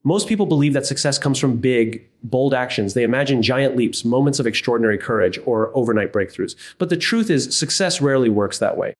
Most people believe that success comes from big, bold actions. They imagine giant leaps, moments of extraordinary courage, or overnight breakthroughs. But the truth is, success rarely works that way.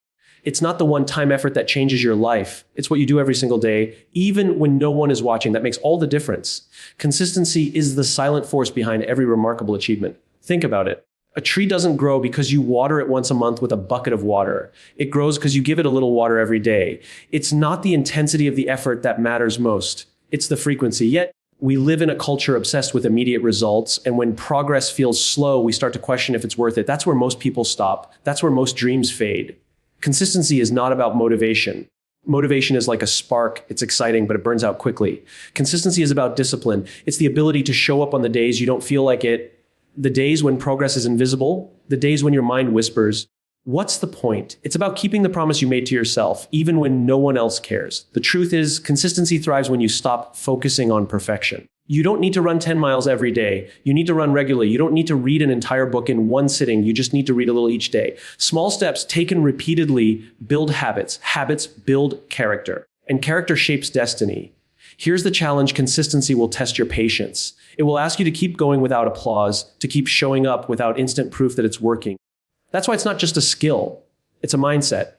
It's not the one-time effort that changes your life. It's what you do every single day, even when no one is watching. That makes all the difference. Consistency is the silent force behind every remarkable achievement. Think about it. A tree doesn't grow because you water it once a month with a bucket of water. It grows because you give it a little water every day. It's not the intensity of the effort that matters most. It's the frequency. Yet, we live in a culture obsessed with immediate results, and when progress feels slow, we start to question if it's worth it. That's where most people stop. That's where most dreams fade. Consistency is not about motivation. Motivation is like a spark. It's exciting, but it burns out quickly. Consistency is about discipline. It's the ability to show up on the days you don't feel like it, the days when progress is invisible, the days when your mind whispers, "What's the point?" It's about keeping the promise you made to yourself, even when no one else cares. The truth is, consistency thrives when you stop focusing on perfection. You don't need to run 10 miles every day. You need to run regularly. You don't need to read an entire book in one sitting. You just need to read a little each day. Small steps taken repeatedly build habits. Habits build character. And character shapes destiny. Here's the challenge: consistency will test your patience. It will ask you to keep going without applause, to keep showing up without instant proof that it's working. That's why it's not just a skill. It's a mindset.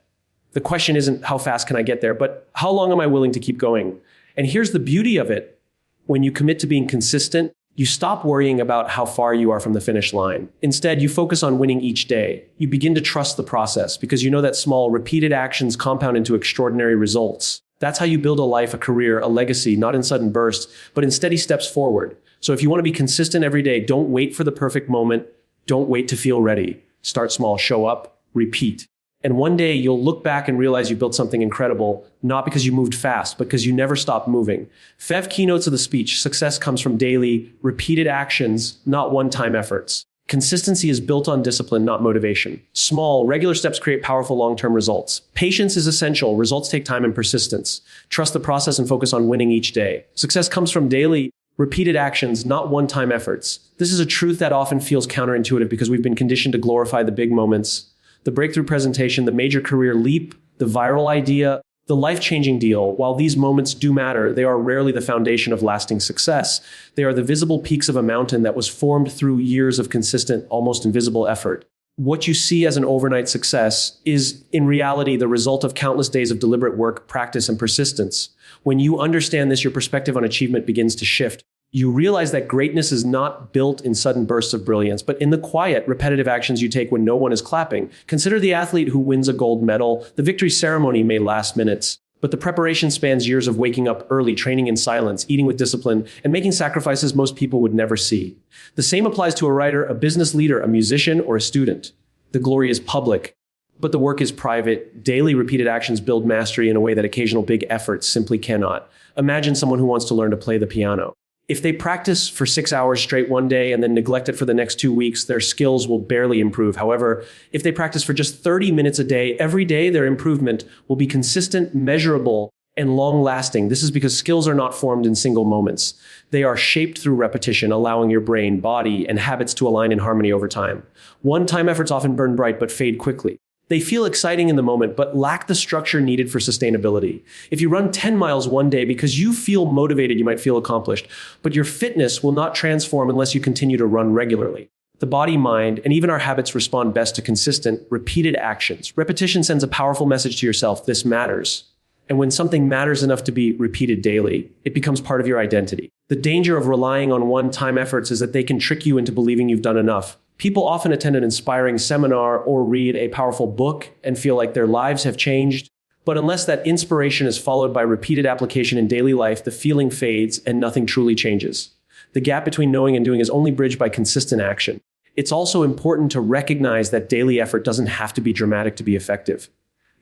The question isn't how fast can I get there, but how long am I willing to keep going? And here's the beauty of it. When you commit to being consistent, you stop worrying about how far you are from the finish line. Instead, you focus on winning each day. You begin to trust the process because you know that small, repeated actions compound into extraordinary results. That's how you build a life, a career, a legacy, not in sudden bursts, but in steady steps forward. So if you want to be consistent every day, don't wait for the perfect moment. Don't wait to feel ready. Start small, show up, repeat. And one day you'll look back and realize you built something incredible, not because you moved fast, but because you never stopped moving. 5 keynotes of the speech: success comes from daily, repeated actions, not one-time efforts. Consistency is built on discipline, not motivation. Small, regular steps create powerful long-term results. Patience is essential. Results take time and persistence. Trust the process and focus on winning each day. Success comes from daily, repeated actions, not one-time efforts. This is a truth that often feels counterintuitive because we've been conditioned to glorify the big moments, the breakthrough presentation, the major career leap, the viral idea, the life-changing deal. While these moments do matter, they are rarely the foundation of lasting success. They are the visible peaks of a mountain that was formed through years of consistent, almost invisible effort. What you see as an overnight success is, in reality, the result of countless days of deliberate work, practice, and persistence. When you understand this, your perspective on achievement begins to shift. You realize that greatness is not built in sudden bursts of brilliance, but in the quiet, repetitive actions you take when no one is clapping. Consider the athlete who wins a gold medal. The victory ceremony may last minutes, but the preparation spans years of waking up early, training in silence, eating with discipline, and making sacrifices most people would never see. The same applies to a writer, a business leader, a musician, or a student. The glory is public, but the work is private. Daily repeated actions build mastery in a way that occasional big efforts simply cannot. Imagine someone who wants to learn to play the piano. If they practice for 6 hours straight one day and then neglect it for the next 2 weeks, their skills will barely improve. However, if they practice for just 30 minutes a day, every day, their improvement will be consistent, measurable, and long-lasting. This is because skills are not formed in single moments. They are shaped through repetition, allowing your brain, body, and habits to align in harmony over time. One-time efforts often burn bright but fade quickly. They feel exciting in the moment, but lack the structure needed for sustainability. If you run 10 miles one day because you feel motivated, you might feel accomplished, but your fitness will not transform unless you continue to run regularly. The body, mind, and even our habits respond best to consistent, repeated actions. Repetition sends a powerful message to yourself: this matters. And when something matters enough to be repeated daily, it becomes part of your identity. The danger of relying on one-time efforts is that they can trick you into believing you've done enough. People often attend an inspiring seminar or read a powerful book and feel like their lives have changed. But unless that inspiration is followed by repeated application in daily life, the feeling fades and nothing truly changes. The gap between knowing and doing is only bridged by consistent action. It's also important to recognize that daily effort doesn't have to be dramatic to be effective.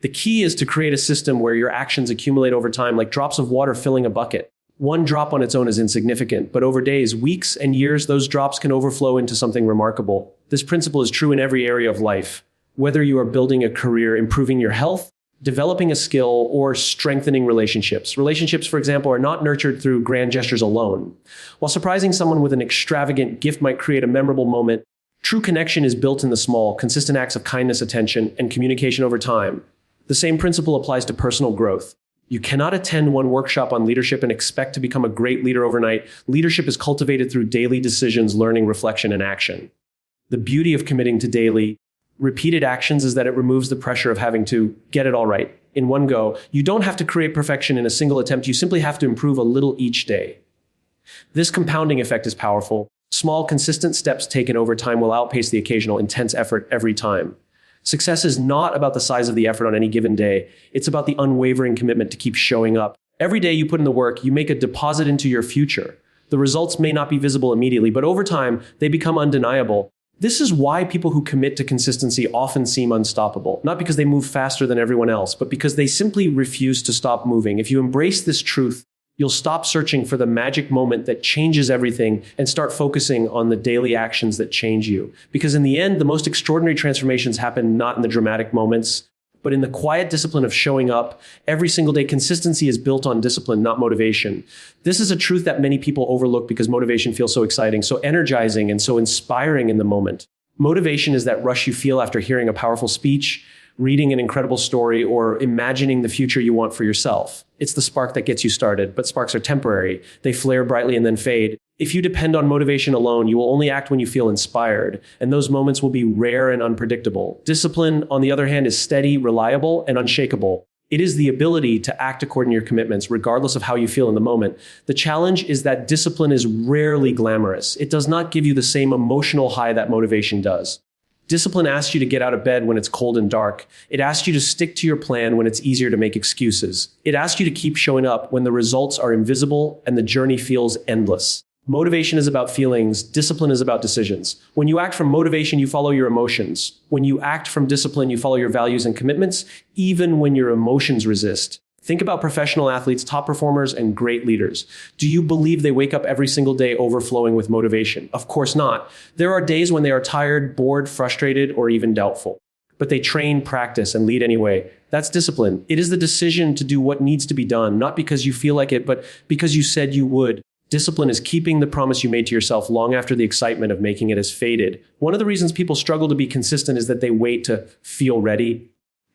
The key is to create a system where your actions accumulate over time like drops of water filling a bucket. One drop on its own is insignificant, but over days, weeks, and years, those drops can overflow into something remarkable. This principle is true in every area of life. Whether you are building a career, improving your health, developing a skill, or strengthening relationships. Relationships, for example, are not nurtured through grand gestures alone. While surprising someone with an extravagant gift might create a memorable moment, true connection is built in the small, consistent acts of kindness, attention, and communication over time. The same principle applies to personal growth. You cannot attend one workshop on leadership and expect to become a great leader overnight. Leadership is cultivated through daily decisions, learning, reflection, and action. The beauty of committing to daily, repeated actions is that it removes the pressure of having to get it all right in one go. You don't have to create perfection in a single attempt. You simply have to improve a little each day. This compounding effect is powerful. Small, consistent steps taken over time will outpace the occasional intense effort every time. Success is not about the size of the effort on any given day. It's about the unwavering commitment to keep showing up. Every day you put in the work, you make a deposit into your future. The results may not be visible immediately, but over time, they become undeniable. This is why people who commit to consistency often seem unstoppable. Not because they move faster than everyone else, but because they simply refuse to stop moving. If you embrace this truth, you'll stop searching for the magic moment that changes everything and start focusing on the daily actions that change you. Because in the end, the most extraordinary transformations happen not in the dramatic moments, but in the quiet discipline of showing up every single day. Consistency is built on discipline, not motivation. This is a truth that many people overlook because motivation feels so exciting, so energizing, and so inspiring in the moment. Motivation is that rush you feel after hearing a powerful speech, reading an incredible story, or imagining the future you want for yourself. It's the spark that gets you started, but sparks are temporary. They flare brightly and then fade. If you depend on motivation alone, you will only act when you feel inspired, and those moments will be rare and unpredictable. Discipline, on the other hand, is steady, reliable, and unshakable. It is the ability to act according to your commitments, regardless of how you feel in the moment. The challenge is that discipline is rarely glamorous. It does not give you the same emotional high that motivation does. Discipline asks you to get out of bed when it's cold and dark. It asks you to stick to your plan when it's easier to make excuses. It asks you to keep showing up when the results are invisible and the journey feels endless. Motivation is about feelings. Discipline is about decisions. When you act from motivation, you follow your emotions. When you act from discipline, you follow your values and commitments, even when your emotions resist. Think about professional athletes, top performers, and great leaders. Do you believe they wake up every single day overflowing with motivation? Of course not. There are days when they are tired, bored, frustrated, or even doubtful. But they train, practice, and lead anyway. That's discipline. It is the decision to do what needs to be done, not because you feel like it, but because you said you would. Discipline is keeping the promise you made to yourself long after the excitement of making it has faded. One of the reasons people struggle to be consistent is that they wait to feel ready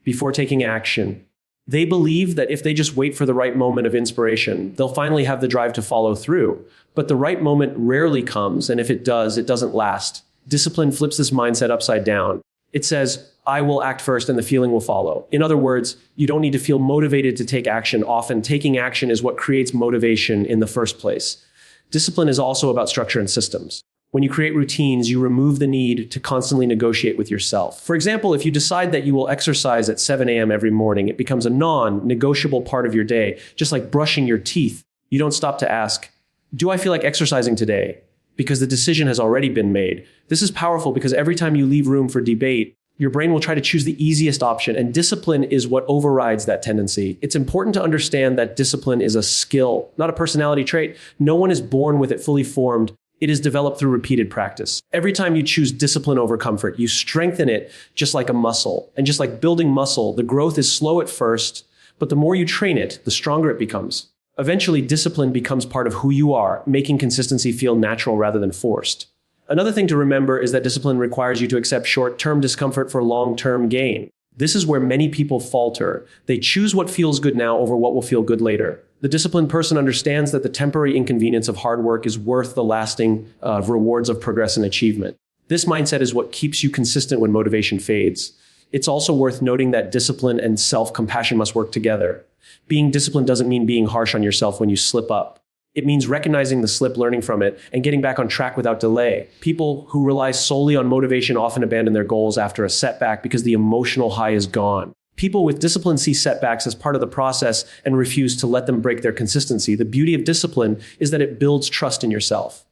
before taking action. They believe that if they just wait for the right moment of inspiration, they'll finally have the drive to follow through. But the right moment rarely comes, and if it does, it doesn't last. Discipline flips this mindset upside down. It says, I will act first and the feeling will follow. In other words, you don't need to feel motivated to take action. Often, taking action is what creates motivation in the first place. Discipline is also about structure and systems. When you create routines, you remove the need to constantly negotiate with yourself. For example, if you decide that you will exercise at 7 a.m. every morning, it becomes a non-negotiable part of your day, just like brushing your teeth. You don't stop to ask, do I feel like exercising today? Because the decision has already been made. This is powerful because every time you leave room for debate, your brain will try to choose the easiest option, and discipline is what overrides that tendency. It's important to understand that discipline is a skill, not a personality trait. No one is born with it fully formed. It is developed through repeated practice. Every time you choose discipline over comfort, you strengthen it just like a muscle. And just like building muscle, the growth is slow at first, but the more you train it, the stronger it becomes. Eventually, discipline becomes part of who you are, making consistency feel natural rather than forced. Another thing to remember is that discipline requires you to accept short-term discomfort for long-term gain. This is where many people falter. They choose what feels good now over what will feel good later. The disciplined person understands that the temporary inconvenience of hard work is worth the lasting rewards of progress and achievement. This mindset is what keeps you consistent when motivation fades. It's also worth noting that discipline and self-compassion must work together. Being disciplined doesn't mean being harsh on yourself when you slip up. It means recognizing the slip, learning from it, and getting back on track without delay. People who rely solely on motivation often abandon their goals after a setback because the emotional high is gone. People with discipline see setbacks as part of the process and refuse to let them break their consistency. The beauty of discipline is that it builds trust in yourself.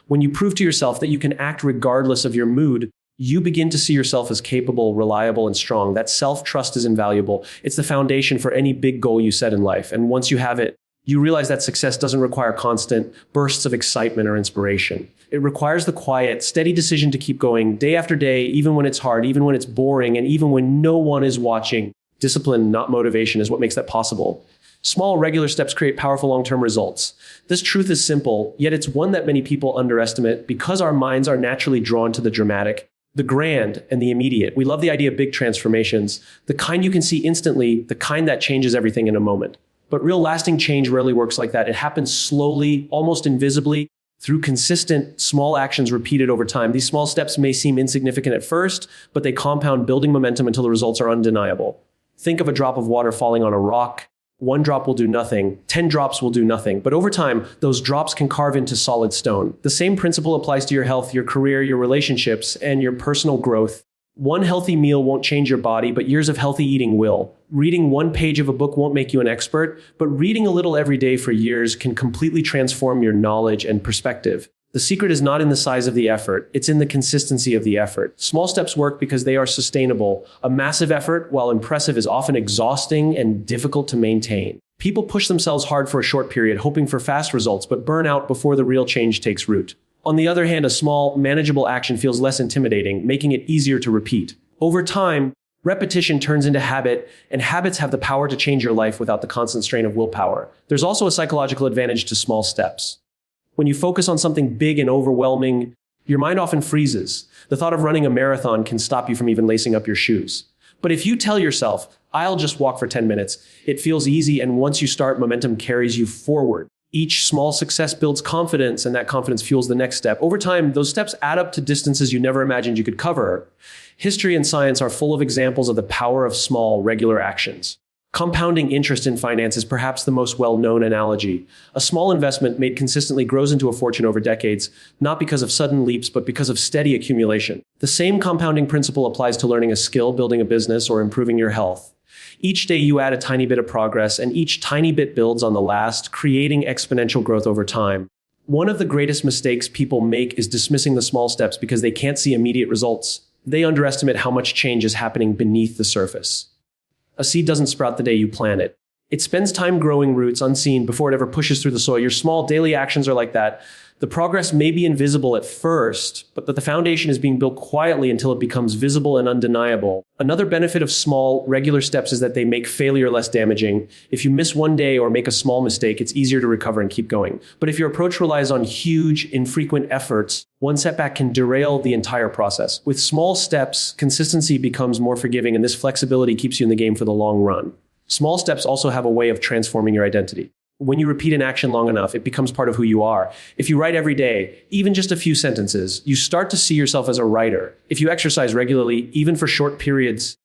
When you prove to yourself that you can act regardless of your mood, you begin to see yourself as capable, reliable, and strong. That self-trust is invaluable. It's the foundation for any big goal you set in life. And once you have it, you realize that success doesn't require constant bursts of excitement or inspiration. It requires the quiet, steady decision to keep going day after day, even when it's hard, even when it's boring, and even when no one is watching. Discipline, not motivation, is what makes that possible. Small, regular steps create powerful long-term results. This truth is simple, yet it's one that many people underestimate because our minds are naturally drawn to the dramatic, the grand, and the immediate. We love the idea of big transformations, the kind you can see instantly, the kind that changes everything in a moment. But real lasting change rarely works like that. It happens slowly, almost invisibly, through consistent, small actions repeated over time. These small steps may seem insignificant at first, but they compound, building momentum until the results are undeniable. Think of a drop of water falling on a rock. One drop will do nothing. 10 drops will do nothing. But over time, those drops can carve into solid stone. The same principle applies to your health, your career, your relationships, and your personal growth. One healthy meal won't change your body, but years of healthy eating will. Reading one page of a book won't make you an expert, but reading a little every day for years can completely transform your knowledge and perspective. The secret is not in the size of the effort, it's in the consistency of the effort. Small steps work because they are sustainable. A massive effort, while impressive, is often exhausting and difficult to maintain. People push themselves hard for a short period, hoping for fast results, but burn out before the real change takes root. On the other hand, a small, manageable action feels less intimidating, making it easier to repeat. Over time, repetition turns into habit, and habits have the power to change your life without the constant strain of willpower. There's also a psychological advantage to small steps. When you focus on something big and overwhelming, your mind often freezes. The thought of running a marathon can stop you from even lacing up your shoes. But if you tell yourself, I'll just walk for 10 minutes, it feels easy, and once you start, momentum carries you forward. Each small success builds confidence, and that confidence fuels the next step. Over time, those steps add up to distances you never imagined you could cover. History and science are full of examples of the power of small, regular actions. Compounding interest in finance is perhaps the most well-known analogy. A small investment made consistently grows into a fortune over decades, not because of sudden leaps, but because of steady accumulation. The same compounding principle applies to learning a skill, building a business, or improving your health. Each day you add a tiny bit of progress, and each tiny bit builds on the last, creating exponential growth over time. One of the greatest mistakes people make is dismissing the small steps because they can't see immediate results. They underestimate how much change is happening beneath the surface. A seed doesn't sprout the day you plant it. It spends time growing roots unseen before it ever pushes through the soil. Your small daily actions are like that. The progress may be invisible at first, but the foundation is being built quietly until it becomes visible and undeniable. Another benefit of small, regular steps is that they make failure less damaging. If you miss one day or make a small mistake, it's easier to recover and keep going. But if your approach relies on huge, infrequent efforts, one setback can derail the entire process. With small steps, consistency becomes more forgiving, and this flexibility keeps you in the game for the long run. Small steps also have a way of transforming your identity. When you repeat an action long enough, it becomes part of who you are. If you write every day, even just a few sentences, you start to see yourself as a writer. If you exercise regularly, even for short periods,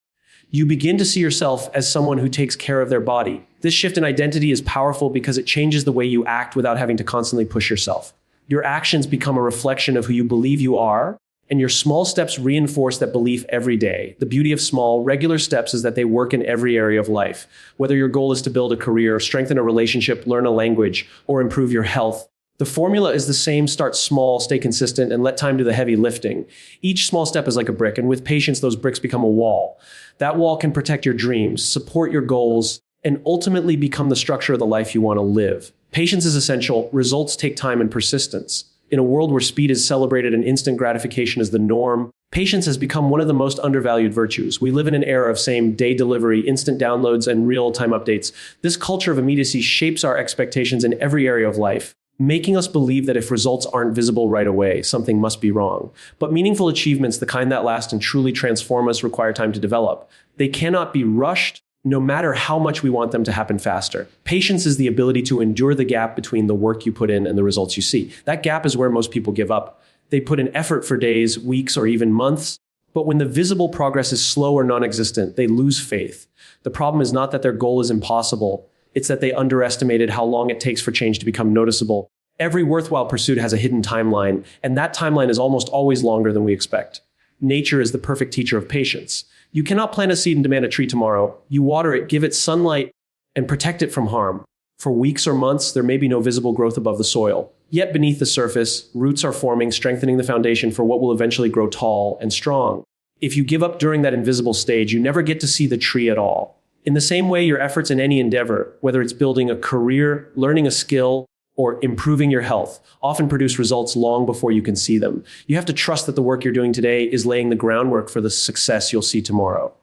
you begin to see yourself as someone who takes care of their body. This shift in identity is powerful because it changes the way you act without having to constantly push yourself. Your actions become a reflection of who you believe you are, and your small steps reinforce that belief every day. The beauty of small, regular steps is that they work in every area of life. Whether your goal is to build a career, strengthen a relationship, learn a language, or improve your health, the formula is the same: start small, stay consistent, and let time do the heavy lifting. Each small step is like a brick, and with patience, those bricks become a wall. That wall can protect your dreams, support your goals, and ultimately become the structure of the life you want to live. Patience is essential. Results take time and persistence. In a world where speed is celebrated and instant gratification is the norm, patience has become one of the most undervalued virtues. We live in an era of same-day delivery, instant downloads, and real-time updates. This culture of immediacy shapes our expectations in every area of life, making us believe that if results aren't visible right away, something must be wrong. But meaningful achievements, the kind that last and truly transform us, require time to develop. They cannot be rushed, no matter how much we want them to happen faster. Patience is the ability to endure the gap between the work you put in and the results you see. That gap is where most people give up. They put in effort for days, weeks, or even months, but when the visible progress is slow or non-existent, they lose faith. The problem is not that their goal is impossible, it's that they underestimated how long it takes for change to become noticeable. Every worthwhile pursuit has a hidden timeline, and that timeline is almost always longer than we expect. Nature is the perfect teacher of patience. You cannot plant a seed and demand a tree tomorrow. You water it, give it sunlight, and protect it from harm. For weeks or months, there may be no visible growth above the soil. Yet beneath the surface, roots are forming, strengthening the foundation for what will eventually grow tall and strong. If you give up during that invisible stage, you never get to see the tree at all. In the same way, your efforts in any endeavor, whether it's building a career, learning a skill, or improving your health, often produce results long before you can see them. You have to trust that the work you're doing today is laying the groundwork for the success you'll see tomorrow.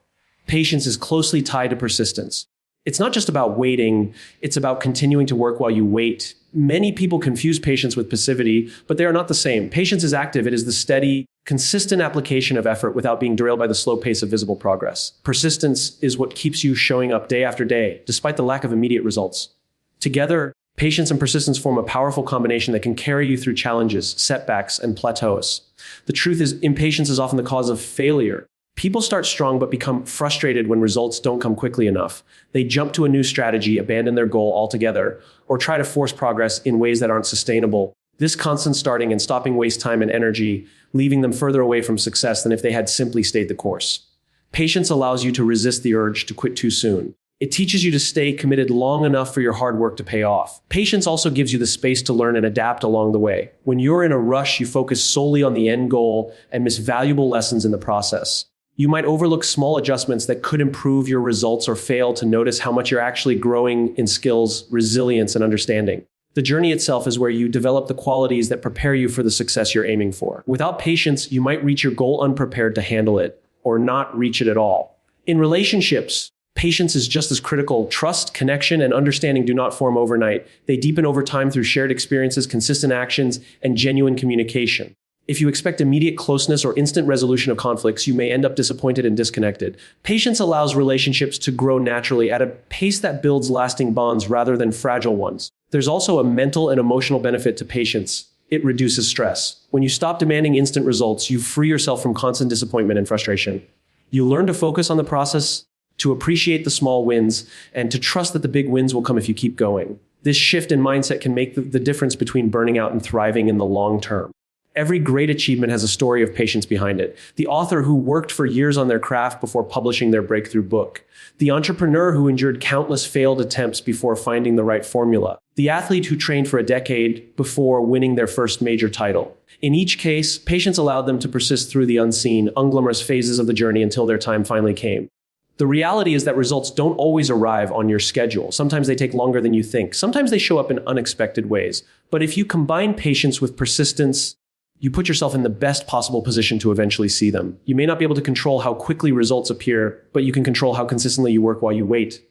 Patience is closely tied to persistence. It's not just about waiting, it's about continuing to work while you wait. Many people confuse patience with passivity, but they are not the same. Patience is active. It is the steady, consistent application of effort without being derailed by the slow pace of visible progress. Persistence is what keeps you showing up day after day, despite the lack of immediate results. Together, patience and persistence form a powerful combination that can carry you through challenges, setbacks, and plateaus. The truth is, impatience is often the cause of failure. People start strong but become frustrated when results don't come quickly enough. They jump to a new strategy, abandon their goal altogether, or try to force progress in ways that aren't sustainable. This constant starting and stopping wastes time and energy, leaving them further away from success than if they had simply stayed the course. Patience allows you to resist the urge to quit too soon. It teaches you to stay committed long enough for your hard work to pay off. Patience also gives you the space to learn and adapt along the way. When you're in a rush, you focus solely on the end goal and miss valuable lessons in the process. You might overlook small adjustments that could improve your results or fail to notice how much you're actually growing in skills, resilience, and understanding. The journey itself is where you develop the qualities that prepare you for the success you're aiming for. Without patience, you might reach your goal unprepared to handle it, or not reach it at all. In relationships, patience is just as critical. Trust, connection, and understanding do not form overnight. They deepen over time through shared experiences, consistent actions, and genuine communication. If you expect immediate closeness or instant resolution of conflicts, you may end up disappointed and disconnected. Patience allows relationships to grow naturally at a pace that builds lasting bonds rather than fragile ones. There's also a mental and emotional benefit to patience. It reduces stress. When you stop demanding instant results, you free yourself from constant disappointment and frustration. You learn to focus on the process, to appreciate the small wins, and to trust that the big wins will come if you keep going. This shift in mindset can make the difference between burning out and thriving in the long term. Every great achievement has a story of patience behind it. The author who worked for years on their craft before publishing their breakthrough book. The entrepreneur who endured countless failed attempts before finding the right formula. The athlete who trained for a decade before winning their first major title. In each case, patience allowed them to persist through the unseen, unglamorous phases of the journey until their time finally came. The reality is that results don't always arrive on your schedule. Sometimes they take longer than you think. Sometimes they show up in unexpected ways. But if you combine patience with persistence, you put yourself in the best possible position to eventually see them. You may not be able to control how quickly results appear, but you can control how consistently you work while you wait.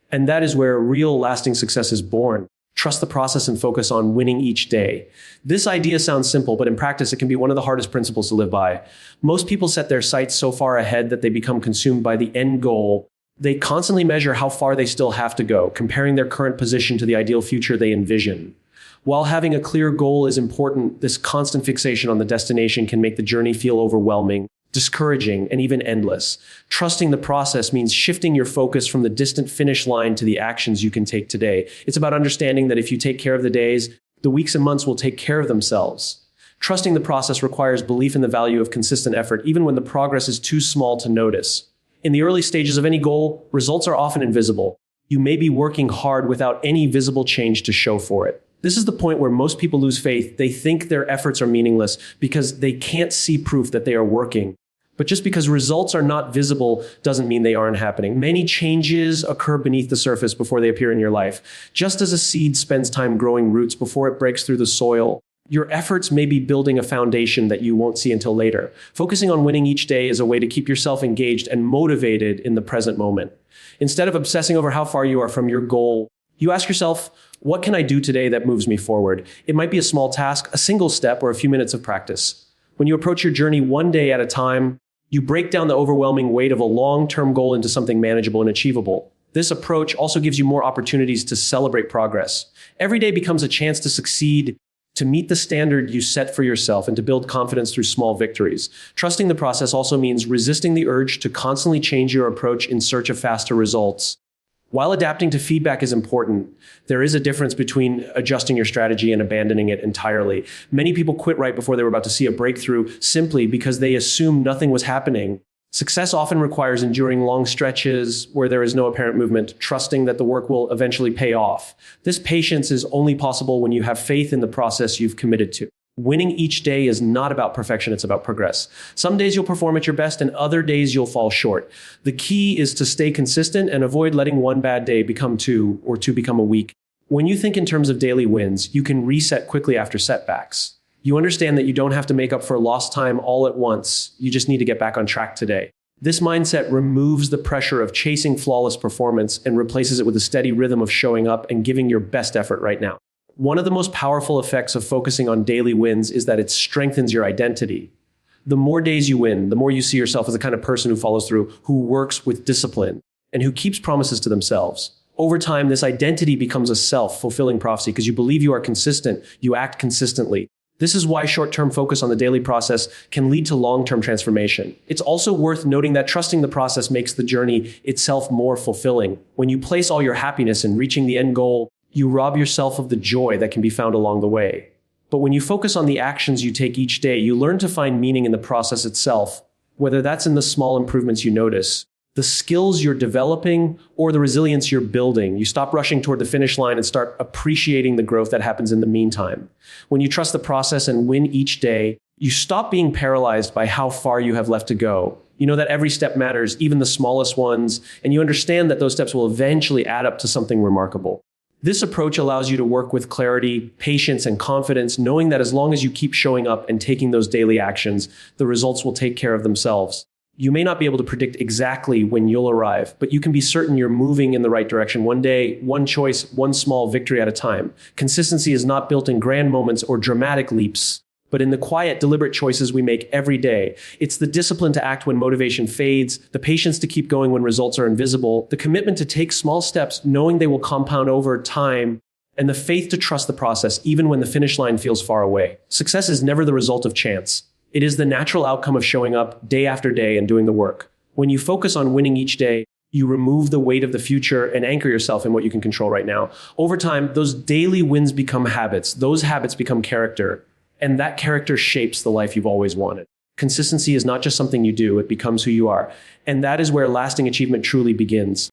And that is where real lasting success is born. Trust the process and focus on winning each day. This idea sounds simple, but in practice, it can be one of the hardest principles to live by. Most people set their sights so far ahead that they become consumed by the end goal. They constantly measure how far they still have to go, comparing their current position to the ideal future they envision. While having a clear goal is important, this constant fixation on the destination can make the journey feel overwhelming, discouraging, and even endless. Trusting the process means shifting your focus from the distant finish line to the actions you can take today. It's about understanding that if you take care of the days, the weeks and months will take care of themselves. Trusting the process requires belief in the value of consistent effort, even when the progress is too small to notice. In the early stages of any goal, results are often invisible. You may be working hard without any visible change to show for it. This is the point where most people lose faith. They think their efforts are meaningless because they can't see proof that they are working. But just because results are not visible doesn't mean they aren't happening. Many changes occur beneath the surface before they appear in your life. Just as a seed spends time growing roots before it breaks through the soil, your efforts may be building a foundation that you won't see until later. Focusing on winning each day is a way to keep yourself engaged and motivated in the present moment. Instead of obsessing over how far you are from your goal, you ask yourself, what can I do today that moves me forward? It might be a small task, a single step, or a few minutes of practice. When you approach your journey one day at a time, you break down the overwhelming weight of a long-term goal into something manageable and achievable. This approach also gives you more opportunities to celebrate progress. Every day becomes a chance to succeed, to meet the standard you set for yourself, and to build confidence through small victories. Trusting the process also means resisting the urge to constantly change your approach in search of faster results. While adapting to feedback is important, there is a difference between adjusting your strategy and abandoning it entirely. Many people quit right before they were about to see a breakthrough simply because they assumed nothing was happening. Success often requires enduring long stretches where there is no apparent movement, trusting that the work will eventually pay off. This patience is only possible when you have faith in the process you've committed to. Winning each day is not about perfection, it's about progress. Some days you'll perform at your best and other days you'll fall short. The key is to stay consistent and avoid letting one bad day become two or two become a week. When you think in terms of daily wins, you can reset quickly after setbacks. You understand that you don't have to make up for lost time all at once. You just need to get back on track today. This mindset removes the pressure of chasing flawless performance and replaces it with a steady rhythm of showing up and giving your best effort right now. One of the most powerful effects of focusing on daily wins is that it strengthens your identity. The more days you win, the more you see yourself as the kind of person who follows through, who works with discipline, and who keeps promises to themselves. Over time, this identity becomes a self-fulfilling prophecy because you believe you are consistent, you act consistently. This is why short-term focus on the daily process can lead to long-term transformation. It's also worth noting that trusting the process makes the journey itself more fulfilling. When you place all your happiness in reaching the end goal, you rob yourself of the joy that can be found along the way. But when you focus on the actions you take each day, you learn to find meaning in the process itself, whether that's in the small improvements you notice, the skills you're developing, or the resilience you're building. You stop rushing toward the finish line and start appreciating the growth that happens in the meantime. When you trust the process and win each day, you stop being paralyzed by how far you have left to go. You know that every step matters, even the smallest ones, and you understand that those steps will eventually add up to something remarkable. This approach allows you to work with clarity, patience, and confidence, knowing that as long as you keep showing up and taking those daily actions, the results will take care of themselves. You may not be able to predict exactly when you'll arrive, but you can be certain you're moving in the right direction one day, one choice, one small victory at a time. Consistency is not built in grand moments or dramatic leaps, but in the quiet, deliberate choices we make every day. It's the discipline to act when motivation fades, the patience to keep going when results are invisible, the commitment to take small steps knowing they will compound over time, and the faith to trust the process even when the finish line feels far away. Success is never the result of chance. It is the natural outcome of showing up day after day and doing the work. When you focus on winning each day, you remove the weight of the future and anchor yourself in what you can control right now. Over time, those daily wins become habits. Those habits become character. And that character shapes the life you've always wanted. Consistency is not just something you do, it becomes who you are. And that is where lasting achievement truly begins.